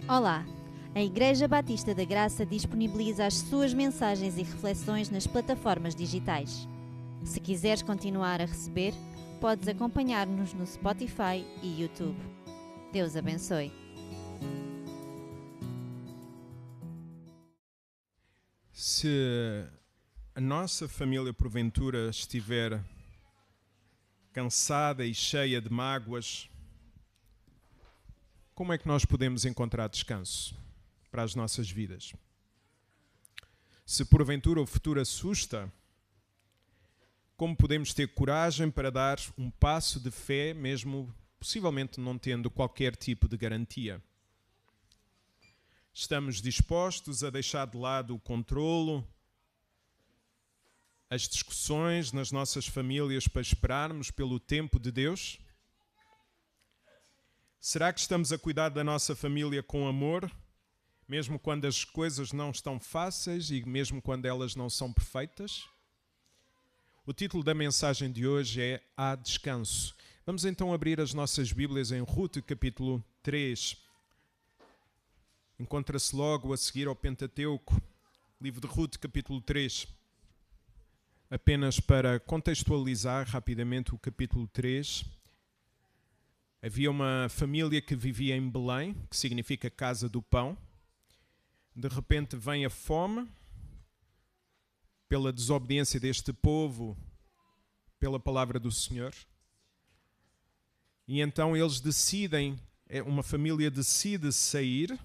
Olá! A Igreja Batista da Graça disponibiliza as suas mensagens e reflexões nas plataformas digitais. Se quiseres continuar a receber, podes acompanhar-nos no Spotify e YouTube. Deus abençoe. Se a nossa família porventura estiver cansada e cheia de mágoas, como é que nós podemos encontrar descanso para as nossas vidas? Se porventura o futuro assusta, como podemos ter coragem para dar um passo de fé, mesmo possivelmente não tendo qualquer tipo de garantia? Estamos dispostos a deixar de lado o controlo, as discussões nas nossas famílias para esperarmos pelo tempo de Deus? Será que estamos a cuidar da nossa família com amor, mesmo quando as coisas não estão fáceis e mesmo quando elas não são perfeitas? O título da mensagem de hoje é Há Descanso. Vamos então abrir as nossas Bíblias em Ruth, capítulo 3. Encontra-se logo a seguir ao Pentateuco, livro de Ruth, capítulo 3. Apenas para contextualizar rapidamente o capítulo 3, havia uma família que vivia em Belém, que significa casa do pão. De repente vem a fome, pela desobediência deste povo, pela palavra do Senhor. E então eles decidem, uma família decide sair,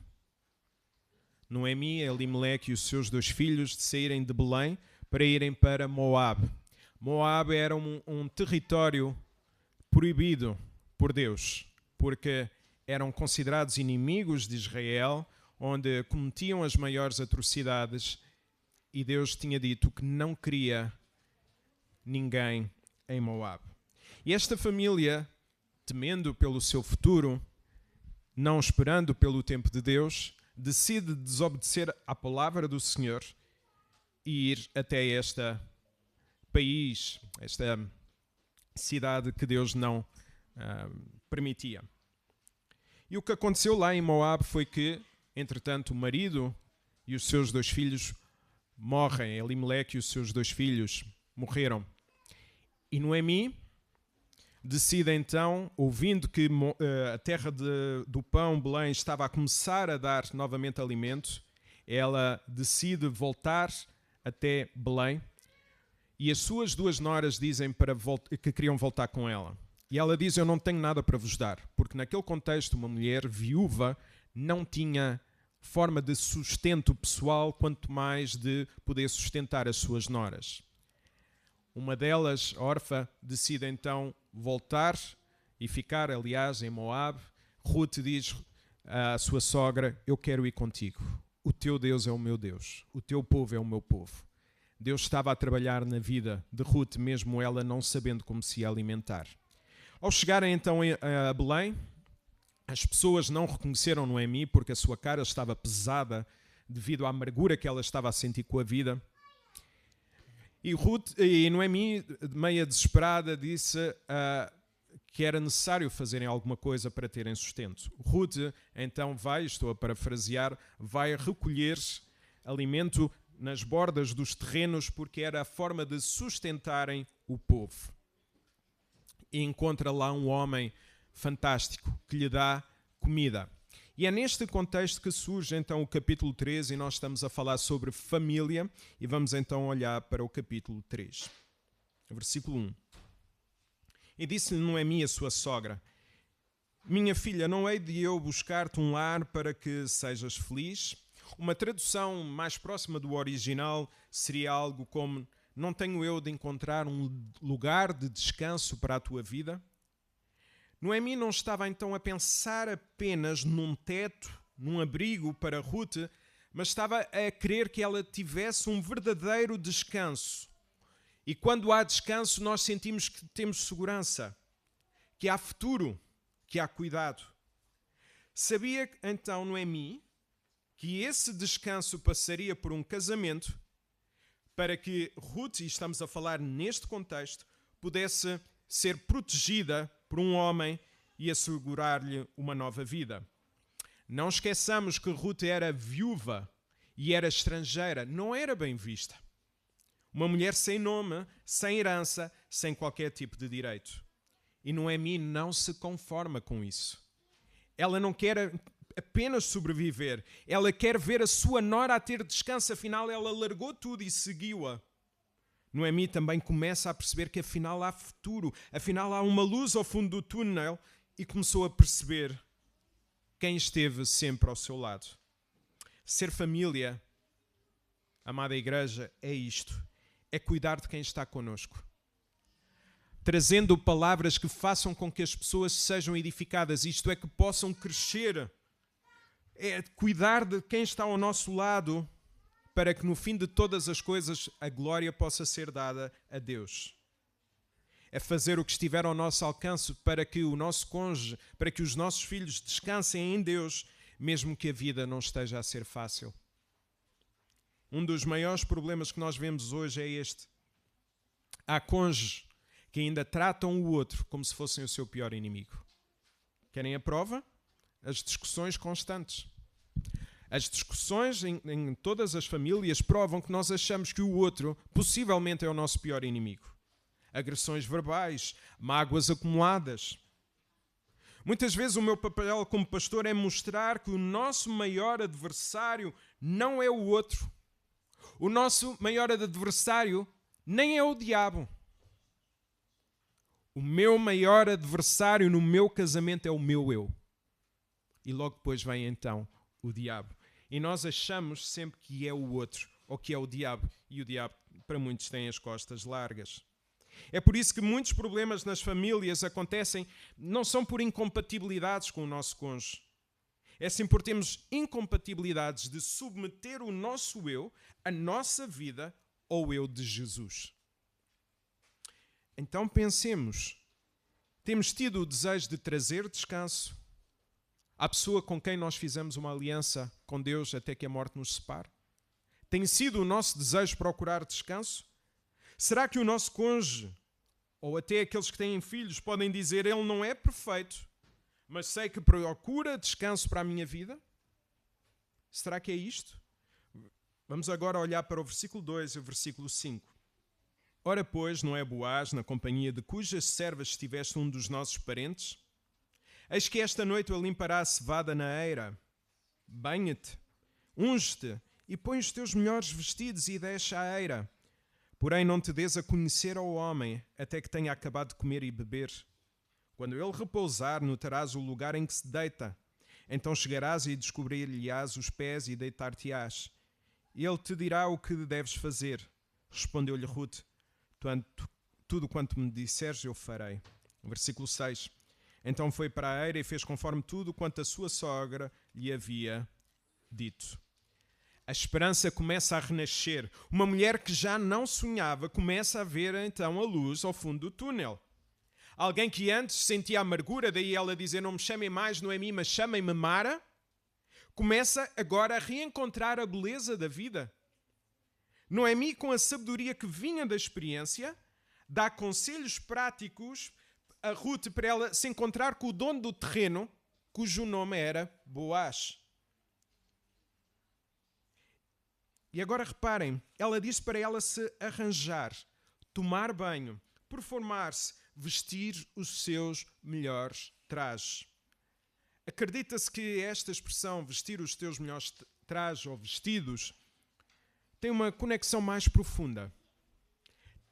Noemi, Elimeleque e os seus 2 filhos, de saírem de Belém para irem para Moab. Moab era um território proibido por Deus, porque eram considerados inimigos de Israel, onde cometiam as maiores atrocidades, e Deus tinha dito que não queria ninguém em Moab. E esta família, temendo pelo seu futuro, não esperando pelo tempo de Deus, decide desobedecer à palavra do Senhor e ir até este país, esta cidade que Deus não permitia. E o que aconteceu lá em Moab foi que, entretanto, o marido e os seus 2 filhos morrem. Elimeleque e os seus 2 filhos morreram. E Noemi decide então, ouvindo que a terra do pão, Belém, estava a começar a dar novamente alimento, ela decide voltar até Belém, e as suas 2 noras dizem que queriam voltar com ela. E ela diz: eu não tenho nada para vos dar, porque naquele contexto uma mulher viúva não tinha forma de sustento pessoal, quanto mais de poder sustentar as suas noras. Uma delas, órfã, decide então voltar e ficar, aliás, em Moab. Ruth diz à sua sogra: eu quero ir contigo. O teu Deus é o meu Deus. O teu povo é o meu povo. Deus estava a trabalhar na vida de Ruth, mesmo ela não sabendo como se alimentar. Ao chegarem então a Belém, as pessoas não reconheceram Noemi porque a sua cara estava pesada devido à amargura que ela estava a sentir com a vida. E Noemi, meia desesperada, disse que era necessário fazerem alguma coisa para terem sustento. Ruth então vai, estou a parafrasear, vai recolher alimento nas bordas dos terrenos porque era a forma de sustentarem o povo. E encontra lá um homem fantástico que lhe dá comida. E é neste contexto que surge então o capítulo 3 e nós estamos a falar sobre família e vamos então olhar para o capítulo 3. Versículo 1. E disse-lhe Noemi, a sua sogra: minha filha, não hei de eu buscar-te um lar para que sejas feliz? Uma tradução mais próxima do original seria algo como: não tenho eu de encontrar um lugar de descanso para a tua vida? Noemi não estava então a pensar apenas num teto, num abrigo para Ruth, mas estava a querer que ela tivesse um verdadeiro descanso. E quando há descanso, nós sentimos que temos segurança, que há futuro, que há cuidado. Sabia então Noemi que esse descanso passaria por um casamento para que Ruth, e estamos a falar neste contexto, pudesse ser protegida por um homem e assegurar-lhe uma nova vida. Não esqueçamos que Ruth era viúva e era estrangeira. Não era bem vista. Uma mulher sem nome, sem herança, sem qualquer tipo de direito. E Noemi não se conforma com isso. Ela não quer apenas sobreviver. Ela quer ver a sua nora a ter descanso. Afinal, ela largou tudo e seguiu-a. Noemi também começa a perceber que afinal há futuro. Afinal há uma luz ao fundo do túnel e começou a perceber quem esteve sempre ao seu lado. Ser família, amada igreja, é isto. É cuidar de quem está connosco. Trazendo palavras que façam com que as pessoas sejam edificadas, isto é, que possam crescer. É cuidar de quem está ao nosso lado, para que no fim de todas as coisas a glória possa ser dada a Deus. É fazer o que estiver ao nosso alcance para que o nosso cônjuge, para que os nossos filhos descansem em Deus, mesmo que a vida não esteja a ser fácil. Um dos maiores problemas que nós vemos hoje é este. Há cônjuges que ainda tratam o outro como se fossem o seu pior inimigo. Querem a prova? As discussões constantes. As discussões em todas as famílias provam que nós achamos que o outro possivelmente é o nosso pior inimigo. Agressões verbais, mágoas acumuladas. Muitas vezes o meu papel como pastor é mostrar que o nosso maior adversário não é o outro. O nosso maior adversário nem é o diabo. O meu maior adversário no meu casamento é o meu eu. E logo depois vem então o diabo. E nós achamos sempre que é o outro, ou que é o diabo. E o diabo, para muitos, tem as costas largas. É por isso que muitos problemas nas famílias acontecem, não são por incompatibilidades com o nosso cônjuge. É sim por termos incompatibilidades de submeter o nosso eu, a nossa vida, ao eu de Jesus. Então pensemos, temos tido o desejo de trazer descanso à pessoa com quem nós fizemos uma aliança com Deus até que a morte nos separe? Tem sido o nosso desejo procurar descanso? Será que o nosso cônjuge, ou até aqueles que têm filhos, podem dizer: ele não é perfeito, mas sei que procura descanso para a minha vida? Será que é isto? Vamos agora olhar para o versículo 2 e o versículo 5. Ora, pois, não é Boaz, na companhia de cujas servas estiveste um dos nossos parentes? Eis que esta noite ele limpará a cevada na eira. Banha-te, unge-te e põe os teus melhores vestidos e deixa a eira. Porém, não te des a conhecer ao homem até que tenha acabado de comer e beber. Quando ele repousar, notarás o lugar em que se deita. Então chegarás e descobrir-lhe-ás os pés e deitar-te-ás. Ele te dirá o que deves fazer. Respondeu-lhe Ruth: tudo quanto me disseres eu farei. Versículo 6. Então foi para a eira e fez conforme tudo quanto a sua sogra lhe havia dito. A esperança começa a renascer. Uma mulher que já não sonhava começa a ver então a luz ao fundo do túnel. Alguém que antes sentia amargura, daí ela dizer: não me chamem mais Noemi, mas chamem-me Mara, começa agora a reencontrar a beleza da vida. Noemi, com a sabedoria que vinha da experiência, dá conselhos práticos a Ruth para ela se encontrar com o dono do terreno, cujo nome era Boaz. E agora reparem, ela diz para ela se arranjar, tomar banho, performar-se, vestir os seus melhores trajes. Acredita-se que esta expressão, vestir os teus melhores trajes ou vestidos, tem uma conexão mais profunda.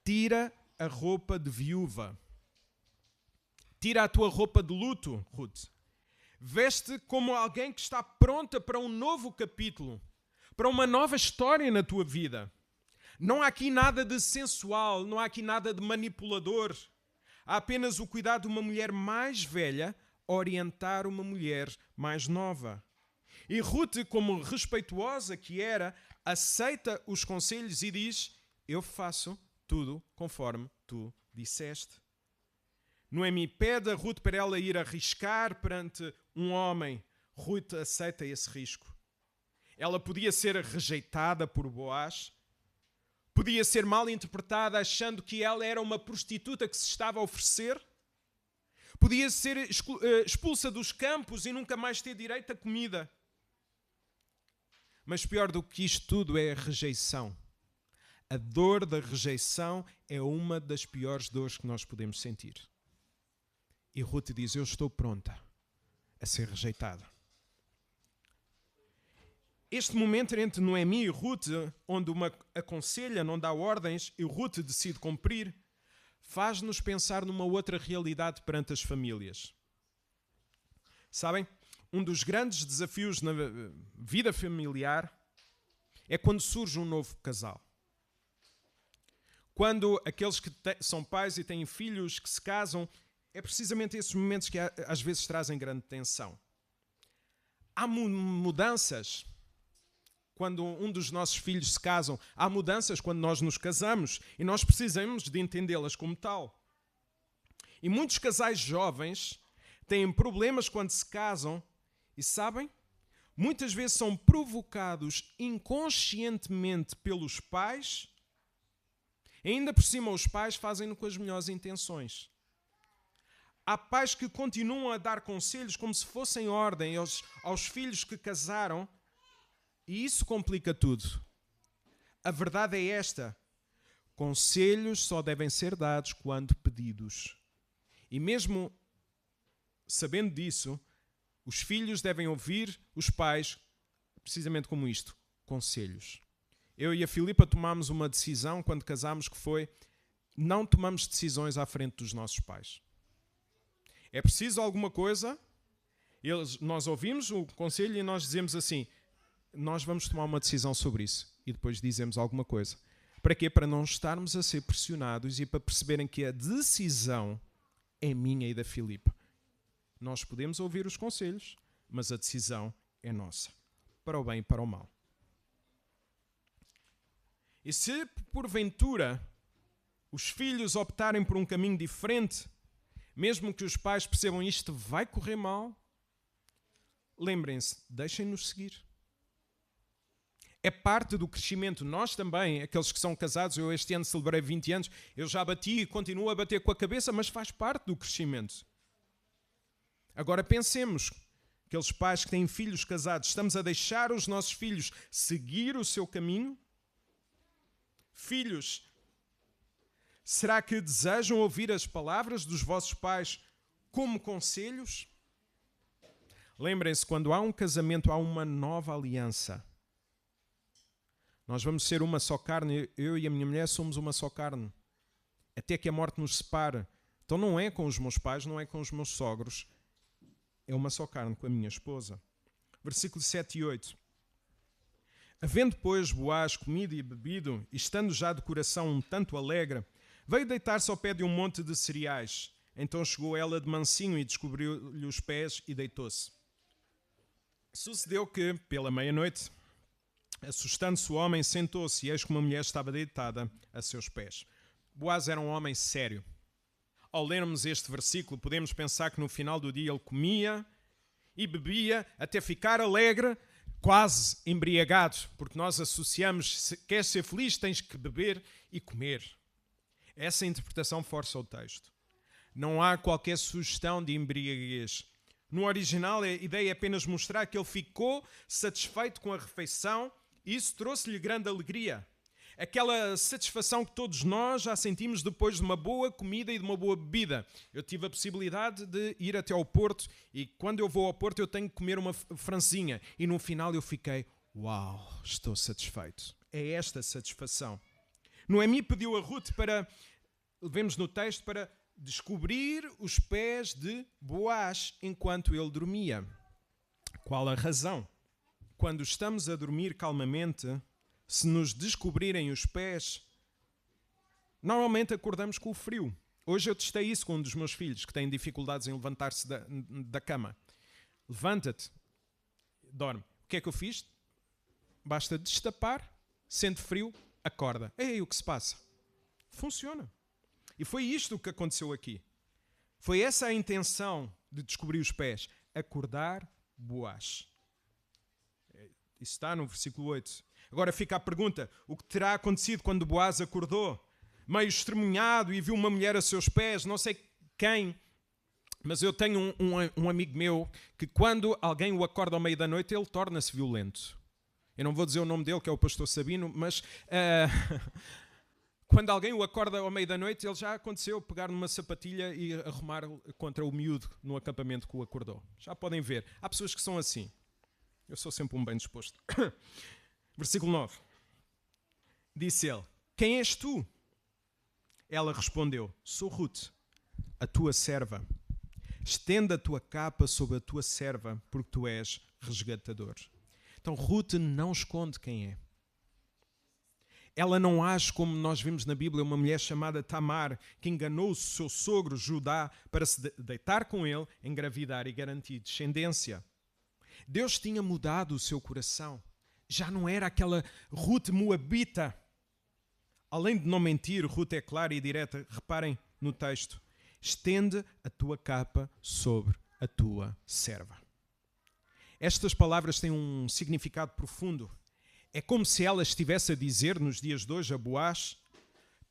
Tira a roupa de viúva. Tira a tua roupa de luto, Ruth. Veste como alguém que está pronta para um novo capítulo, para uma nova história na tua vida. Não há aqui nada de sensual, não há aqui nada de manipulador. Há apenas o cuidado de uma mulher mais velha orientar uma mulher mais nova. E Ruth, como respeituosa que era, aceita os conselhos e diz: eu faço tudo conforme tu disseste. Noemi pede a Ruth para ela ir arriscar perante um homem. Ruth aceita esse risco. Ela podia ser rejeitada por Boaz, podia ser mal interpretada achando que ela era uma prostituta que se estava a oferecer, Podia ser expulsa dos campos e nunca mais ter direito a comida. Mas pior do que isto tudo é a rejeição. A dor da rejeição é uma das piores dores que nós podemos sentir. E Ruth diz, eu estou pronta a ser rejeitada. Este momento entre Noemi e Ruth, onde uma aconselha, não dá ordens, e Ruth decide cumprir, faz-nos pensar numa outra realidade perante as famílias. Sabem, um dos grandes desafios na vida familiar é quando surge um novo casal. Quando aqueles que são pais e têm filhos que se casam, é precisamente esses momentos que às vezes trazem grande tensão. Há mudanças quando um dos nossos filhos se casam. Há mudanças quando nós nos casamos e nós precisamos de entendê-las como tal. E muitos casais jovens têm problemas quando se casam e sabem? Muitas vezes são provocados inconscientemente pelos pais. E ainda por cima os pais fazem-no com as melhores intenções. Há pais que continuam a dar conselhos como se fossem ordem aos filhos que casaram. E isso complica tudo. A verdade é esta. Conselhos só devem ser dados quando pedidos. E mesmo sabendo disso, os filhos devem ouvir os pais, precisamente como isto, conselhos. Eu e a Filipa tomámos uma decisão quando casámos que foi, não tomamos decisões à frente dos nossos pais. É preciso alguma coisa, nós ouvimos o conselho e nós dizemos assim, nós vamos tomar uma decisão sobre isso. E depois dizemos alguma coisa. Para quê? Para não estarmos a ser pressionados e para perceberem que a decisão é minha e da Filipa. Nós podemos ouvir os conselhos, mas a decisão é nossa. Para o bem e para o mal. E se, porventura, os filhos optarem por um caminho diferente, mesmo que os pais percebam isto vai correr mal, lembrem-se, deixem-nos seguir. É parte do crescimento. Nós também, aqueles que são casados, eu este ano celebrei 20 anos, eu já bati e continuo a bater com a cabeça, mas faz parte do crescimento. Agora pensemos, aqueles pais que têm filhos casados, estamos a deixar os nossos filhos seguir o seu caminho? Filhos, será que desejam ouvir as palavras dos vossos pais como conselhos? Lembrem-se, quando há um casamento, há uma nova aliança. Nós vamos ser uma só carne, eu e a minha mulher somos uma só carne. Até que a morte nos separe. Então não é com os meus pais, não é com os meus sogros. É uma só carne com a minha esposa. Versículos 7 e 8. Havendo, pois, Boaz comido e bebido, e estando já de coração um tanto alegre, veio deitar-se ao pé de um monte de cereais. Então chegou ela de mansinho e descobriu-lhe os pés e deitou-se. Sucedeu que, pela meia-noite, assustando-se o homem, sentou-se e eis que uma mulher estava deitada a seus pés. Boaz era um homem sério. Ao lermos este versículo, podemos pensar que no final do dia ele comia e bebia até ficar alegre, quase embriagado, porque nós associamos, se queres ser feliz, tens que beber e comer. Essa interpretação força o texto. Não há qualquer sugestão de embriaguez. No original, a ideia é apenas mostrar que ele ficou satisfeito com a refeição e isso trouxe-lhe grande alegria. Aquela satisfação que todos nós já sentimos depois de uma boa comida e de uma boa bebida. Eu tive a possibilidade de ir até ao Porto e quando eu vou ao Porto eu tenho que comer uma francesinha. E no final eu fiquei, uau, estou satisfeito. É esta satisfação. Noemi pediu a Ruth para, vemos no texto, para descobrir os pés de Boaz enquanto ele dormia. Qual a razão? Quando estamos a dormir calmamente, se nos descobrirem os pés, normalmente acordamos com o frio. Hoje eu testei isso com um dos meus filhos, que tem dificuldades em levantar-se da cama. Levanta-te, dorme. O que é que eu fiz? Basta destapar, sente frio, acorda. Ei, o que se passa? Funciona. E foi isto que aconteceu aqui. Foi essa a intenção de descobrir os pés. Acordar Boaz. Isso está no versículo 8. Agora fica a pergunta, o que terá acontecido quando Boaz acordou? Meio estremunhado e viu uma mulher a seus pés, não sei quem, Mas eu tenho um amigo meu que quando alguém o acorda ao meio da noite, ele torna-se violento. Eu não vou dizer o nome dele, que é o pastor Sabino, mas quando alguém o acorda ao meio da noite, ele já aconteceu pegar numa sapatilha e arrumar contra o miúdo no acampamento que o acordou. Já podem ver. Há pessoas que são assim. Eu sou sempre um bem disposto. Versículo 9. Disse ele: quem és tu? Ela respondeu: sou Ruth, a tua serva. Estenda a tua capa sobre a tua serva, porque tu és resgatador. Então Ruth não esconde quem é. Ela não age como nós vimos na Bíblia, uma mulher chamada Tamar, que enganou o seu sogro Judá para se deitar com ele, engravidar e garantir descendência. Deus tinha mudado o seu coração. Já não era aquela Ruth moabita. Além de não mentir, Ruth é clara e direta. Reparem no texto. Estende a tua capa sobre a tua serva. Estas palavras têm um significado profundo. É como se ela estivesse a dizer nos dias de hoje a Boaz: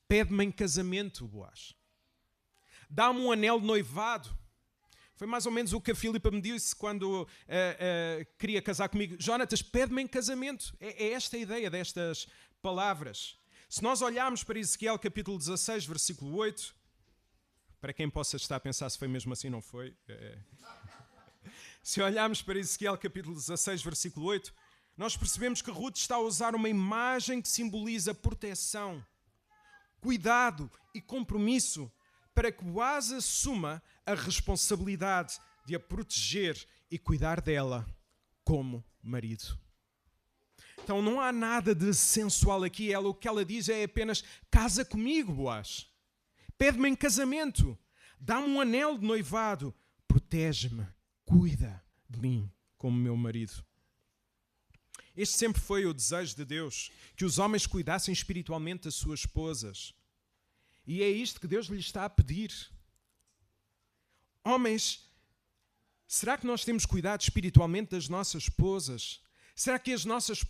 pede-me em casamento, Boaz. Dá-me um anel de noivado. Foi mais ou menos o que a Filipa me disse quando queria casar comigo. Jonatas, pede-me em casamento. É esta a ideia destas palavras. Se nós olharmos para Ezequiel capítulo 16, versículo 8, para quem possa estar a pensar se foi mesmo assim, não foi. Se olharmos para Ezequiel capítulo 16, versículo 8, nós percebemos que Ruth está a usar uma imagem que simboliza proteção, cuidado e compromisso para que Boaz assuma a responsabilidade de a proteger e cuidar dela como marido. Então não há nada de sensual aqui. O que ela diz é apenas: casa comigo, Boaz. Pede-me em casamento. Dá-me um anel de noivado. Protege-me. Cuida de mim como meu marido. Este sempre foi o desejo de Deus, que os homens cuidassem espiritualmente das suas esposas. E é isto que Deus lhes está a pedir. Homens, será que nós temos cuidado espiritualmente das nossas esposas? Será que as nossas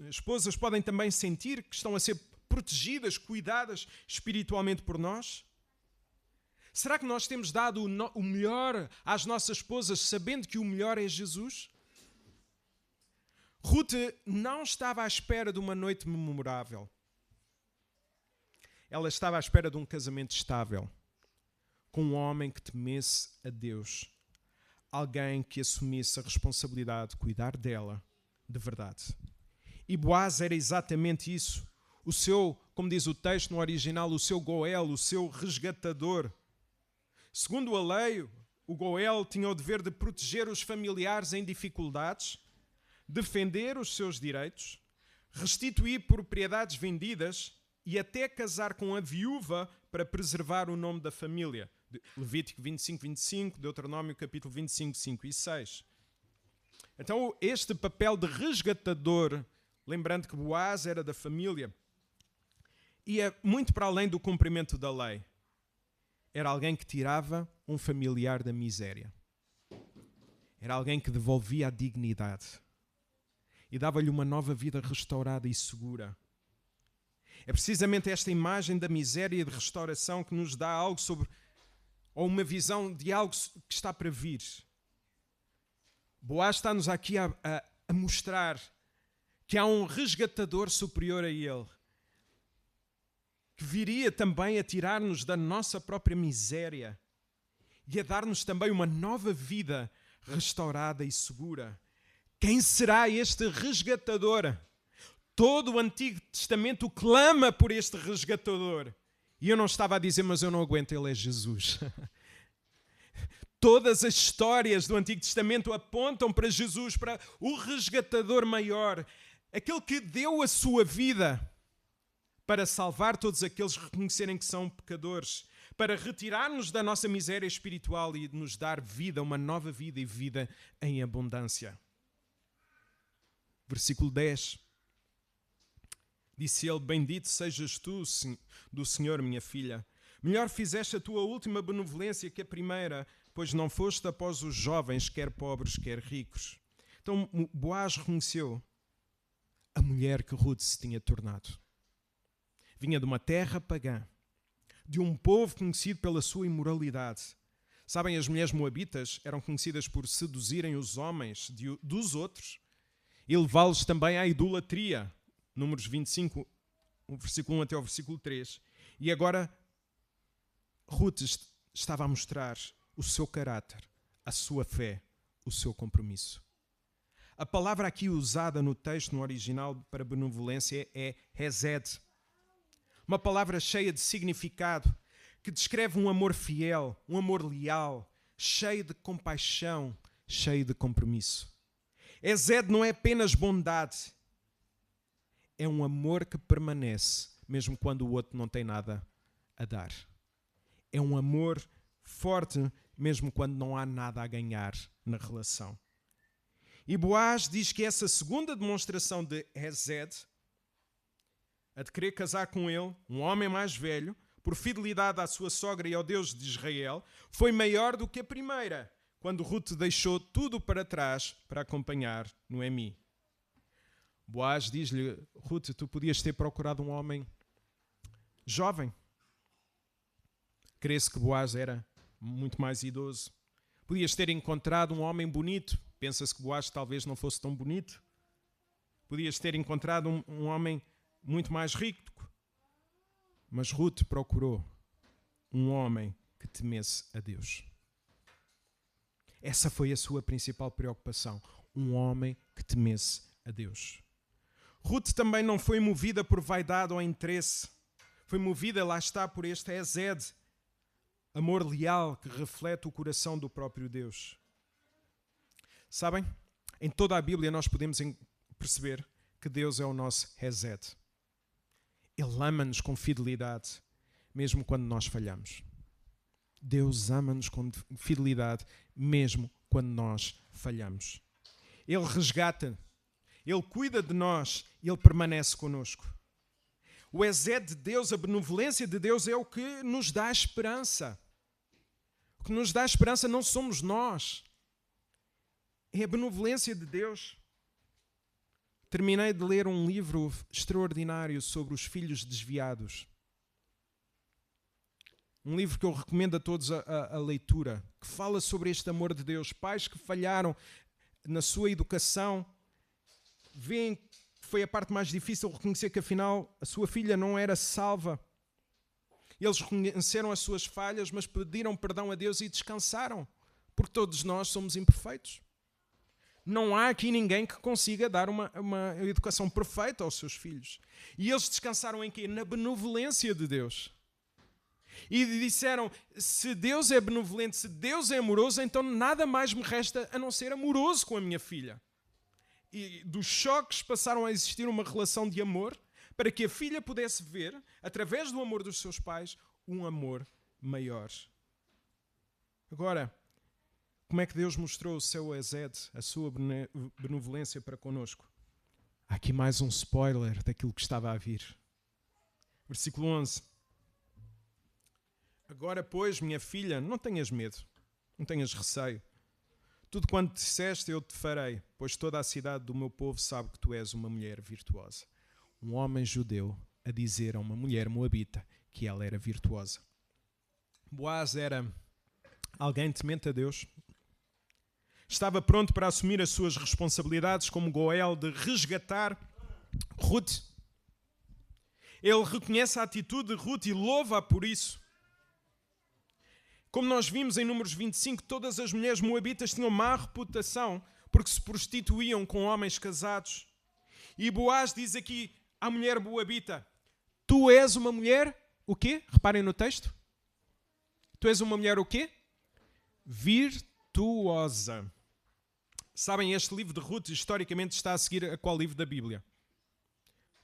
esposas podem também sentir que estão a ser protegidas, cuidadas espiritualmente por nós? Será que nós temos dado o melhor às nossas esposas, sabendo que o melhor é Jesus? Ruth não estava à espera de uma noite memorável. Ela estava à espera de um casamento estável, com um homem que temesse a Deus. Alguém que assumisse a responsabilidade de cuidar dela de verdade. E Boaz era exatamente isso. O seu, como diz o texto no original, o seu Goel, o seu resgatador. Segundo a lei, o Goel tinha o dever de proteger os familiares em dificuldades, defender os seus direitos, restituir propriedades vendidas e até casar com a viúva para preservar o nome da família. Levítico 25, 25, Deuteronômio capítulo 25, 5 e 6. Então este papel de resgatador, lembrando que Boaz era da família, ia muito para além do cumprimento da lei. Era alguém que tirava um familiar da miséria. Era alguém que devolvia a dignidade e dava-lhe uma nova vida restaurada e segura. É precisamente esta imagem da miséria e de restauração que nos dá algo sobre, ou uma visão de algo que está para vir. Boaz está-nos aqui a mostrar que há um resgatador superior a ele, que viria também a tirar-nos da nossa própria miséria e a dar-nos também uma nova vida restaurada e segura. Quem será este resgatador? Todo o Antigo Testamento clama por este resgatador. E eu não estava a dizer, mas eu não aguento, ele é Jesus. Todas as histórias do Antigo Testamento apontam para Jesus, para o resgatador maior, aquele que deu a sua vida para salvar todos aqueles que reconhecerem que são pecadores, para retirar-nos da nossa miséria espiritual e nos dar vida, uma nova vida e vida em abundância. Versículo 10. Disse ele: bendito sejas tu do Senhor, minha filha. Melhor fizeste a tua última benevolência que a primeira, pois não foste após os jovens, quer pobres, quer ricos. Então Boaz reconheceu a mulher que Ruth se tinha tornado. Vinha de uma terra pagã, de um povo conhecido pela sua imoralidade. Sabem, as mulheres moabitas eram conhecidas por seduzirem os homens dos outros e levá-los também à idolatria. Números 25, o versículo 1 até o versículo 3. E agora, Ruth estava a mostrar o seu caráter, a sua fé, o seu compromisso. A palavra aqui usada no texto, no original, para benevolência é hesed. Uma palavra cheia de significado, que descreve um amor fiel, um amor leal, cheio de compaixão, cheio de compromisso. Hesed não é apenas bondade, é um amor que permanece, mesmo quando o outro não tem nada a dar. É um amor forte, mesmo quando não há nada a ganhar na relação. E Boaz diz que essa segunda demonstração de hesed, a de querer casar com ele, um homem mais velho, por fidelidade à sua sogra e ao Deus de Israel, foi maior do que a primeira, quando Ruth deixou tudo para trás para acompanhar Noemi. Boaz diz-lhe: Ruth, tu podias ter procurado um homem jovem. Crê-se que Boaz era muito mais idoso. Podias ter encontrado um homem bonito. Pensa-se que Boaz talvez não fosse tão bonito. Podias ter encontrado um homem muito mais rico. Mas Ruth procurou um homem que temesse a Deus. Essa foi a sua principal preocupação. Um homem que temesse a Deus. Ruth também não foi movida por vaidade ou interesse. Foi movida, lá está, por este hesed, amor leal que reflete o coração do próprio Deus. Sabem? Em toda a Bíblia nós podemos perceber que Deus é o nosso hesed. Ele ama-nos com fidelidade, mesmo quando nós falhamos. Deus ama-nos com fidelidade, mesmo quando nós falhamos. Ele resgata, Ele cuida de nós e Ele permanece conosco. O hesed de Deus, a benevolência de Deus é o que nos dá esperança. O que nos dá esperança não somos nós. É a benevolência de Deus. Terminei de ler um livro extraordinário sobre os filhos desviados. Um livro que eu recomendo a todos a leitura, que fala sobre este amor de Deus. Pais que falharam na sua educação, veem que foi a parte mais difícil, reconhecer que afinal a sua filha não era salva. Eles reconheceram as suas falhas, mas pediram perdão a Deus e descansaram, porque todos nós somos imperfeitos. Não há aqui ninguém que consiga dar uma educação perfeita aos seus filhos. E eles descansaram em quê? Na benevolência de Deus. E disseram, se Deus é benevolente, se Deus é amoroso, então nada mais me resta a não ser amoroso com a minha filha. E dos choques passaram a existir uma relação de amor para que a filha pudesse ver, através do amor dos seus pais, um amor maior. Agora, como é que Deus mostrou o seu hesed, a sua benevolência para conosco? Há aqui mais um spoiler daquilo que estava a vir. Versículo 11. Agora, pois, minha filha, não tenhas medo, não tenhas receio. Tudo quanto disseste eu te farei, pois toda a cidade do meu povo sabe que tu és uma mulher virtuosa. Um homem judeu a dizer a uma mulher moabita que ela era virtuosa. Boaz era alguém temente a Deus. Estava pronto para assumir as suas responsabilidades como Goel de resgatar Ruth. Ele reconhece a atitude de Ruth e louva-a por isso. Como nós vimos em Números 25, todas as mulheres moabitas tinham má reputação porque se prostituíam com homens casados. E Boaz diz aqui à mulher moabita, tu és uma mulher, o quê? Reparem no texto. Tu és uma mulher o quê? Virtuosa. Sabem, este livro de Ruth historicamente está a seguir a qual livro da Bíblia?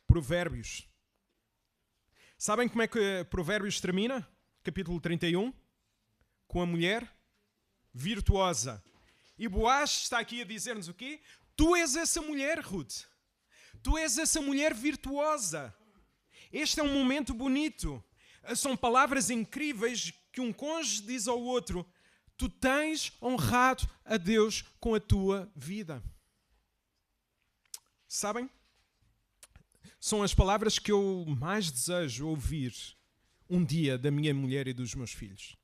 Provérbios. Sabem como é que Provérbios termina? Capítulo 31. Com a mulher virtuosa. E Boaz está aqui a dizer-nos o quê? Tu és essa mulher, Ruth. Tu és essa mulher virtuosa. Este é um momento bonito. São palavras incríveis que um cônjuge diz ao outro. Tu tens honrado a Deus com a tua vida. Sabem? São as palavras que eu mais desejo ouvir um dia da minha mulher e dos meus filhos.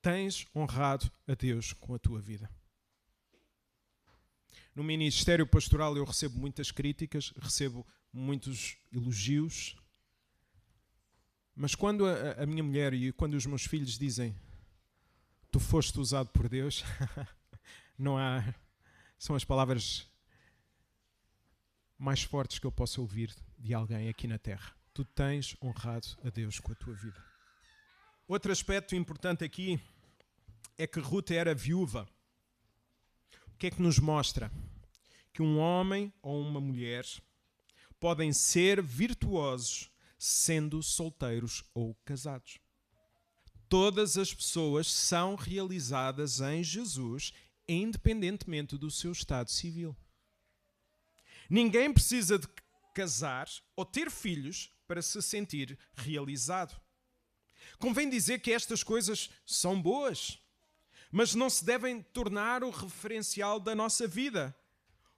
tens honrado a Deus com a tua vida. No ministério pastoral eu recebo muitas críticas, recebo muitos elogios, mas quando a minha mulher e quando os meus filhos dizem tu foste usado por Deus, não há, são as palavras mais fortes que eu posso ouvir de alguém aqui na terra. Tu tens honrado a Deus com a tua vida. Outro aspecto importante aqui é que Ruth era viúva. O que é que nos mostra? Que um homem ou uma mulher podem ser virtuosos sendo solteiros ou casados. Todas as pessoas são realizadas em Jesus, independentemente do seu estado civil. Ninguém precisa de casar ou ter filhos para se sentir realizado. Convém dizer que estas coisas são boas, mas não se devem tornar o referencial da nossa vida,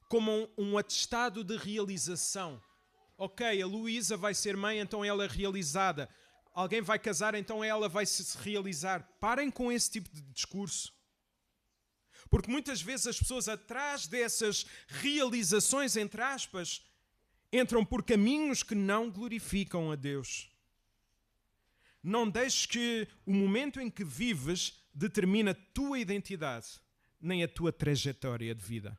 como um atestado de realização. Ok, a Luísa vai ser mãe, então ela é realizada. Alguém vai casar, então ela vai se realizar. Parem com esse tipo de discurso. Porque muitas vezes as pessoas atrás dessas realizações, entre aspas, entram por caminhos que não glorificam a Deus. Não deixes que o momento em que vives determine a tua identidade, nem a tua trajetória de vida.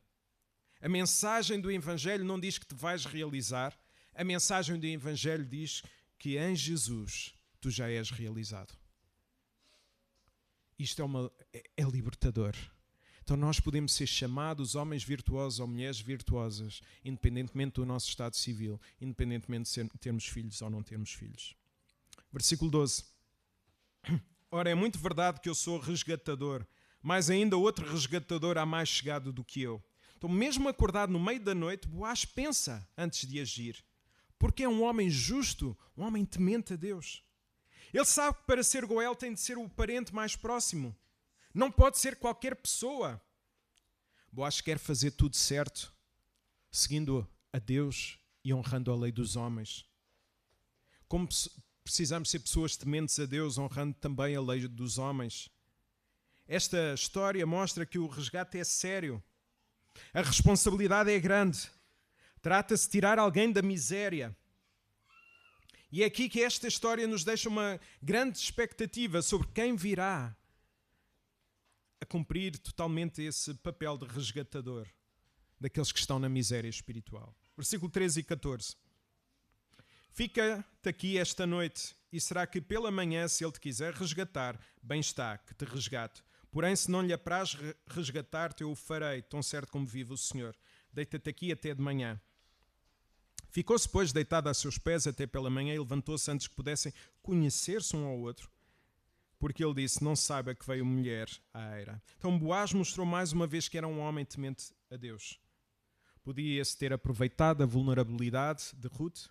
A mensagem do Evangelho não diz que te vais realizar. A mensagem do Evangelho diz que em Jesus tu já és realizado. Isto é libertador. Então nós podemos ser chamados homens virtuosos ou mulheres virtuosas, independentemente do nosso estado civil, independentemente de termos filhos ou não termos filhos. Versículo 12. Ora, é muito verdade que eu sou resgatador, mas ainda outro resgatador há mais chegado do que eu. Então, mesmo acordado no meio da noite, Boaz pensa antes de agir, porque é um homem justo, um homem temente a Deus. Ele sabe que para ser Goel tem de ser o parente mais próximo. Não pode ser qualquer pessoa. Boaz quer fazer tudo certo, seguindo a Deus e honrando a lei dos homens. Como precisamos ser pessoas tementes a Deus, honrando também a lei dos homens. Esta história mostra que o resgate é sério. A responsabilidade é grande. Trata-se de tirar alguém da miséria. E é aqui que esta história nos deixa uma grande expectativa sobre quem virá a cumprir totalmente esse papel de resgatador daqueles que estão na miséria espiritual. Versículo 13 e 14. Fica-te aqui esta noite, e será que pela manhã, se ele te quiser resgatar, bem está, que te resgate. Porém, se não lhe apraz resgatar-te, eu o farei, tão certo como vive o Senhor. Deita-te aqui até de manhã. Ficou-se, pois, deitado a seus pés até pela manhã e levantou-se antes que pudessem conhecer-se um ao outro, porque ele disse, não saiba que veio mulher à eira. Então Boaz mostrou mais uma vez que era um homem temente a Deus. Podia-se ter aproveitado a vulnerabilidade de Ruth.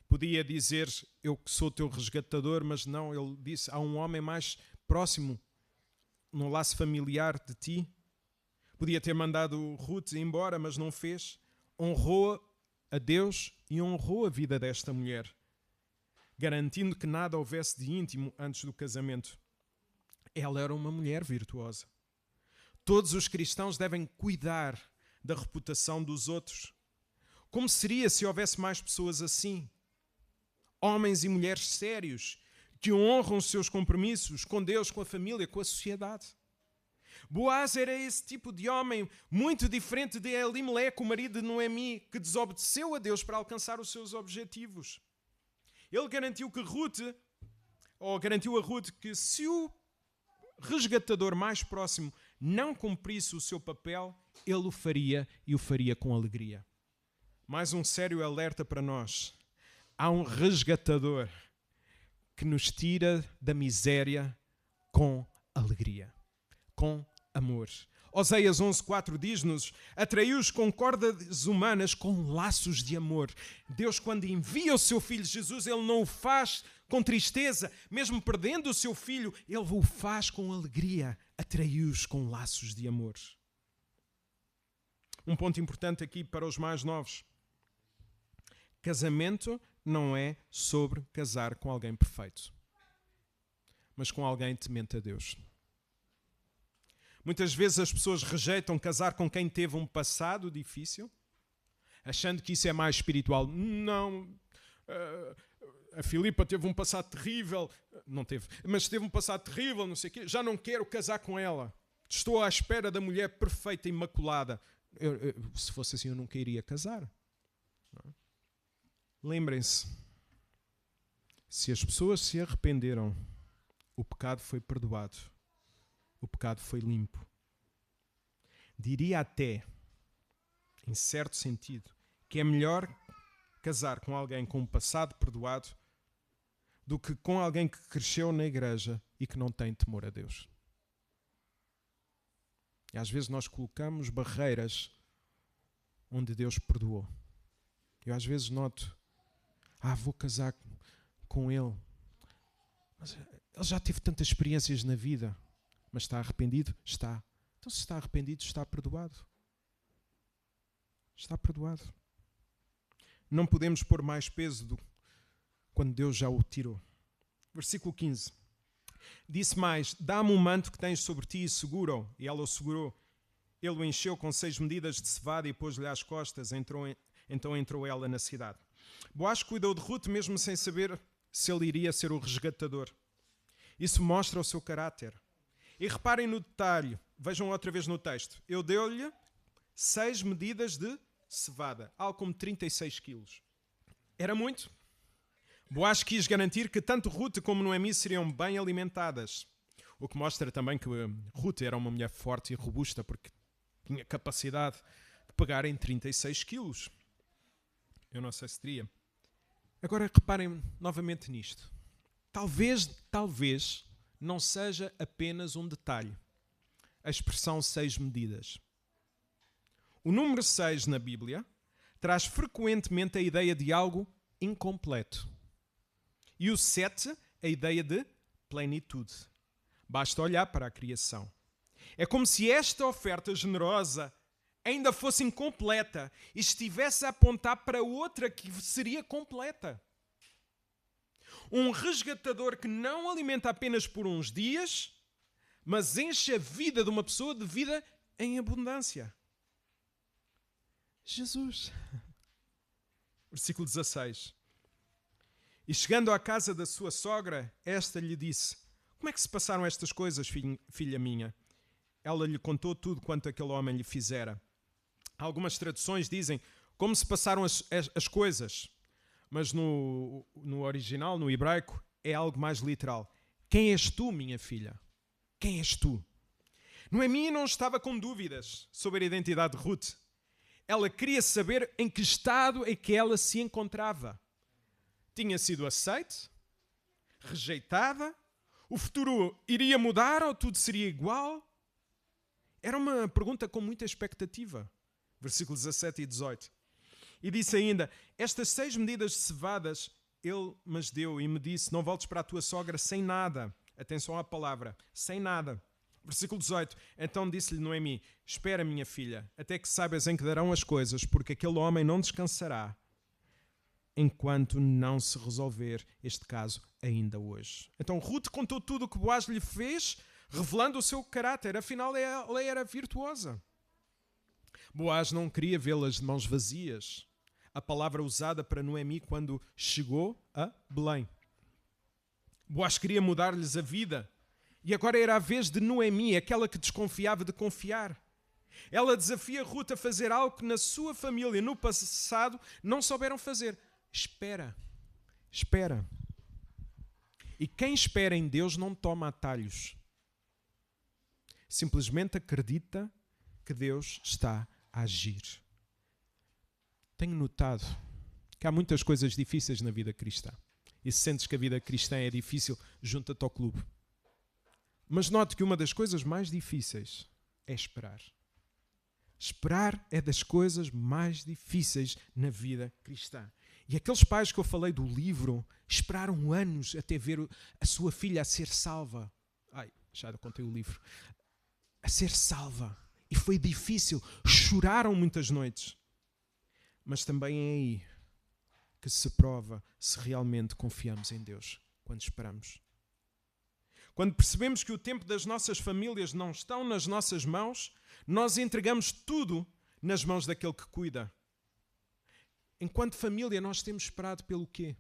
Podia dizer, eu que sou teu resgatador, mas não, ele disse, há um homem mais próximo no laço familiar de ti. Podia ter mandado Ruth embora, mas não fez. Honrou a Deus e honrou a vida desta mulher, garantindo que nada houvesse de íntimo antes do casamento. Ela era uma mulher virtuosa. Todos os cristãos devem cuidar da reputação dos outros. Como seria se houvesse mais pessoas assim? Homens e mulheres sérios, que honram os seus compromissos com Deus, com a família, com a sociedade. Boaz era esse tipo de homem, muito diferente de Elimeleque, o marido de Noemi, que desobedeceu a Deus para alcançar os seus objetivos. Ele garantiu a Ruth que se o resgatador mais próximo não cumprisse o seu papel, ele o faria e o faria com alegria. Mais um sério alerta para nós. Há um resgatador que nos tira da miséria com alegria, com amor. Oséias 11:4 diz-nos, atraiu-os com cordas humanas, com laços de amor. Deus, quando envia o seu Filho Jesus, Ele não o faz com tristeza, mesmo perdendo o seu Filho, Ele o faz com alegria, atraiu-os com laços de amor. Um ponto importante aqui para os mais novos. Casamento não é sobre casar com alguém perfeito, mas com alguém temente a Deus. Muitas vezes as pessoas rejeitam casar com quem teve um passado difícil, achando que isso é mais espiritual. Não, a Filipa teve um passado terrível, não teve, mas teve um passado terrível, não sei o quê, já não quero casar com ela. Estou à espera da mulher perfeita e imaculada. Se fosse assim, eu nunca iria casar. Lembrem-se, se as pessoas se arrependeram, o pecado foi perdoado. O pecado foi limpo. Diria até, em certo sentido, que é melhor casar com alguém com um passado perdoado do que com alguém que cresceu na igreja e que não tem temor a Deus. E às vezes nós colocamos barreiras onde Deus perdoou. Eu às vezes noto, vou casar com ele. Mas ele já teve tantas experiências na vida. Mas está arrependido? Está. Então se está arrependido, está perdoado. Está perdoado. Não podemos pôr mais peso quando Deus já o tirou. Versículo 15. Disse mais, dá-me um manto que tens sobre ti e segura-o. E ela o segurou. Ele o encheu com 6 medidas de cevada e pôs-lhe às costas. Então entrou ela na cidade. Boaz cuidou de Ruth mesmo sem saber se ele iria ser o resgatador. Isso mostra o seu caráter. E reparem no detalhe. Vejam outra vez no texto. Eu dei-lhe 6 medidas de cevada. Algo como 36 quilos. Era muito. Boaz quis garantir que tanto Ruth como Noemi seriam bem alimentadas. O que mostra também que Ruth era uma mulher forte e robusta porque tinha capacidade de pegar em 36 quilos. Eu não sei se teria. Agora reparem novamente nisto. Talvez não seja apenas um detalhe. A expressão 6 medidas. O número 6 na Bíblia traz frequentemente a ideia de algo incompleto. E o 7, a ideia de plenitude. Basta olhar para a criação. É como se esta oferta generosa ainda fosse incompleta e estivesse a apontar para outra que seria completa. Um resgatador que não alimenta apenas por uns dias, mas enche a vida de uma pessoa de vida em abundância. Jesus. Versículo 16. E chegando à casa da sua sogra, esta lhe disse, como é que se passaram estas coisas, filha minha? Ela lhe contou tudo quanto aquele homem lhe fizera. Algumas traduções dizem como se passaram as coisas, mas no original, no hebraico, é algo mais literal. Quem és tu, minha filha? Quem és tu? Noemi não estava com dúvidas sobre a identidade de Ruth. Ela queria saber em que estado é que ela se encontrava. Tinha sido aceite? Rejeitada? O futuro iria mudar ou tudo seria igual? Era uma pergunta com muita expectativa. Versículos 17 e 18. E disse ainda, estas 6 medidas de cevadas ele mas deu e me disse, não voltes para a tua sogra sem nada. Atenção à palavra, sem nada. Versículo 18. Então disse-lhe Noemi, espera minha filha, até que saibas em que darão as coisas, porque aquele homem não descansará enquanto não se resolver este caso ainda hoje. Então Ruth contou tudo o que Boaz lhe fez, revelando o seu caráter. Afinal, ela era virtuosa. Boaz não queria vê-las de mãos vazias. A palavra usada para Noemi quando chegou a Belém. Boaz queria mudar-lhes a vida. E agora era a vez de Noemi, aquela que desconfiava de confiar. Ela desafia Ruth a fazer algo que na sua família, no passado, não souberam fazer. Espera. E quem espera em Deus não toma atalhos. Simplesmente acredita que Deus está a agir. Tenho notado que há muitas coisas difíceis na vida cristã. E se sentes que a vida cristã é difícil, junta-te ao clube. Mas note que uma das coisas mais difíceis é esperar. Esperar é das coisas mais difíceis na vida cristã. E aqueles pais que eu falei do livro esperaram anos até ver a sua filha a ser salva. Já contei o livro. A ser salva. E foi difícil. Choraram muitas noites. Mas também é aí que se prova se realmente confiamos em Deus quando esperamos. Quando percebemos que o tempo das nossas famílias não estão nas nossas mãos, nós entregamos tudo nas mãos daquele que cuida. Enquanto família, nós temos esperado pelo quê?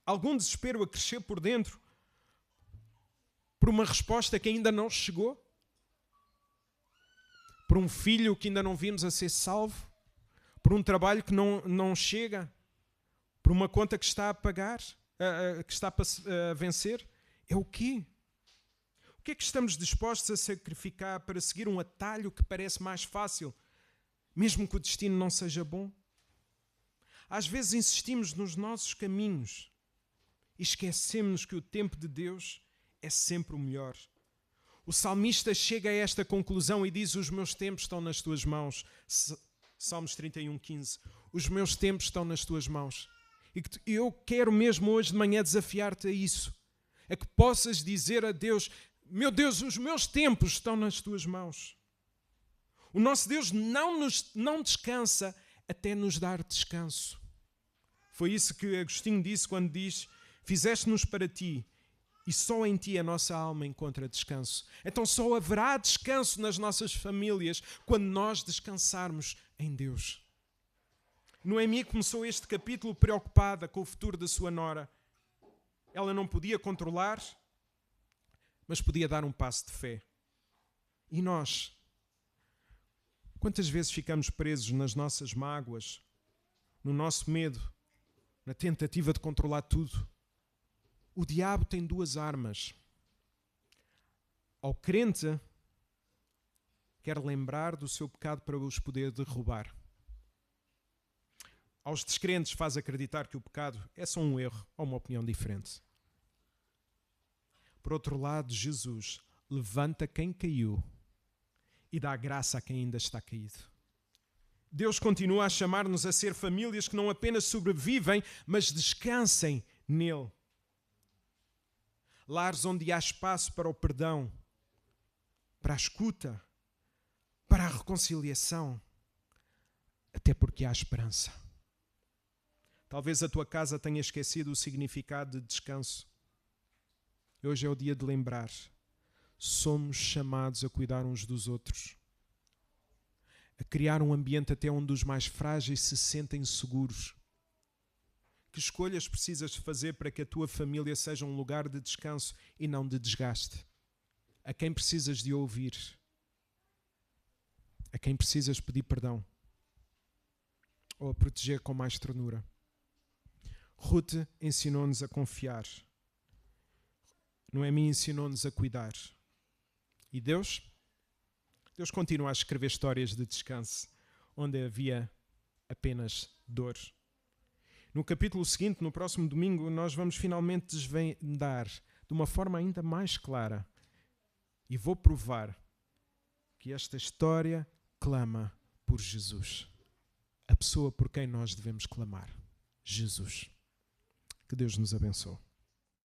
Algum desespero a crescer por dentro por uma resposta que ainda não chegou? Por um filho que ainda não vimos a ser salvo? Por um trabalho que não chega? Por uma conta que está a pagar? Que está a vencer? É o quê? O que é que estamos dispostos a sacrificar para seguir um atalho que parece mais fácil, mesmo que o destino não seja bom? Às vezes insistimos nos nossos caminhos e esquecemos que o tempo de Deus é sempre o melhor. O salmista chega a esta conclusão e diz: os meus tempos estão nas tuas mãos. Salmos 31:15. Os meus tempos estão nas tuas mãos. E eu quero mesmo hoje de manhã desafiar-te a isso. A que possas dizer a Deus: meu Deus, os meus tempos estão nas tuas mãos. O nosso Deus não descansa até nos dar descanso. Foi isso que Agostinho disse quando diz: fizeste-nos para ti, e só em ti a nossa alma encontra descanso. Então só haverá descanso nas nossas famílias quando nós descansarmos em Deus. Noemi começou este capítulo preocupada com o futuro da sua nora. Ela não podia controlar, mas podia dar um passo de fé. E nós? Quantas vezes ficamos presos nas nossas mágoas, no nosso medo, na tentativa de controlar tudo? O diabo tem duas armas. Ao crente, quer lembrar do seu pecado para os poder derrubar. Aos descrentes faz acreditar que o pecado é só um erro ou uma opinião diferente. Por outro lado, Jesus levanta quem caiu e dá graça a quem ainda está caído. Deus continua a chamar-nos a ser famílias que não apenas sobrevivem, mas descansem nele. Lares onde há espaço para o perdão, para a escuta, para a reconciliação, até porque há esperança. Talvez a tua casa tenha esquecido o significado de descanso. Hoje é o dia de lembrar. Somos chamados a cuidar uns dos outros, a criar um ambiente até onde os mais frágeis se sentem seguros. Que escolhas precisas fazer para que a tua família seja um lugar de descanso e não de desgaste? A quem precisas de ouvir? A quem precisas pedir perdão? Ou a proteger com mais ternura? Ruth ensinou-nos a confiar. Noemi ensinou-nos a cuidar. E Deus continua a escrever histórias de descanso, onde havia apenas dor. No capítulo seguinte, no próximo domingo, nós vamos finalmente desvendar de uma forma ainda mais clara. E vou provar que esta história clama por Jesus. A pessoa por quem nós devemos clamar. Jesus. Que Deus nos abençoe.